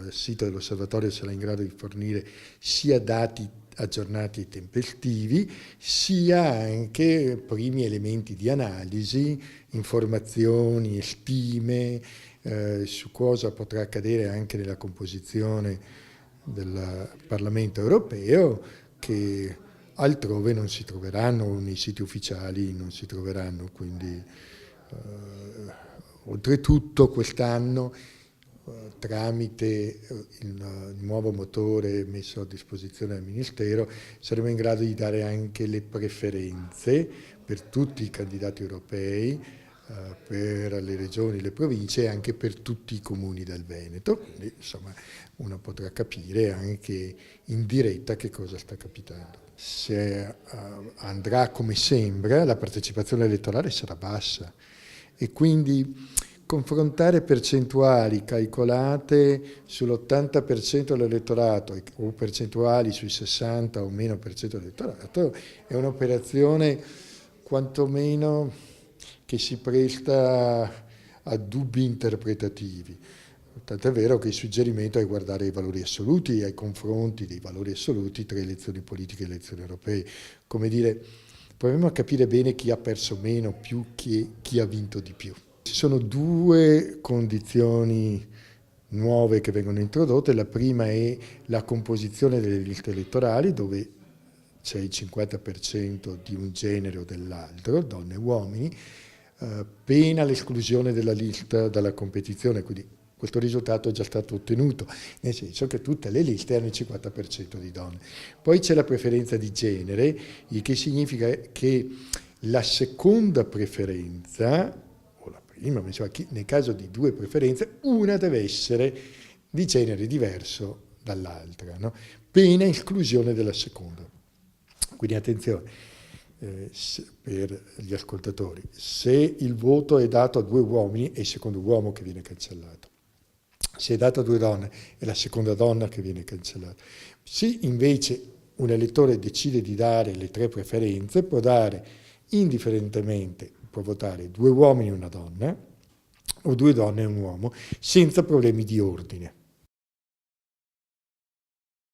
il sito dell'osservatorio sarà in grado di fornire sia dati aggiornati e tempestivi, sia anche primi elementi di analisi, informazioni e stime su cosa potrà accadere anche nella composizione del Parlamento europeo, che altrove non si troveranno, nei siti ufficiali non si troveranno. Quindi oltretutto quest'anno tramite il nuovo motore messo a disposizione del Ministero saremo in grado di dare anche le preferenze per tutti i candidati europei, per le regioni, le province e anche per tutti i comuni del Veneto. Quindi insomma uno potrà capire anche in diretta che cosa sta capitando. Se andrà come sembra, la partecipazione elettorale sarà bassa e quindi confrontare percentuali calcolate sull'80% dell'elettorato o percentuali sui 60 o meno per cento dell'elettorato è un'operazione quantomeno che si presta a dubbi interpretativi. Tant'è vero che il suggerimento è guardare i valori assoluti, ai confronti dei valori assoluti tra elezioni politiche e elezioni europee. Come dire, proviamo a capire bene chi ha perso meno più che chi ha vinto di più. Ci sono due condizioni nuove che vengono introdotte. La prima è la composizione delle liste elettorali, dove c'è il 50% di un genere o dell'altro, donne e uomini, pena l'esclusione della lista dalla competizione, quindi questo risultato è già stato ottenuto, nel senso che tutte le liste hanno il 50% di donne. Poi c'è la preferenza di genere, il che significa che la seconda preferenza, o la prima, ma insomma, nel caso di due preferenze, una deve essere di genere diverso dall'altra, no? Pena esclusione della seconda. Quindi attenzione. Per gli ascoltatori, se il voto è dato a due uomini è il secondo uomo che viene cancellato, se è dato a due donne è la seconda donna che viene cancellata. Se invece un elettore decide di dare le tre preferenze, può dare indifferentemente, può votare due uomini e una donna o due donne e un uomo senza problemi di ordine.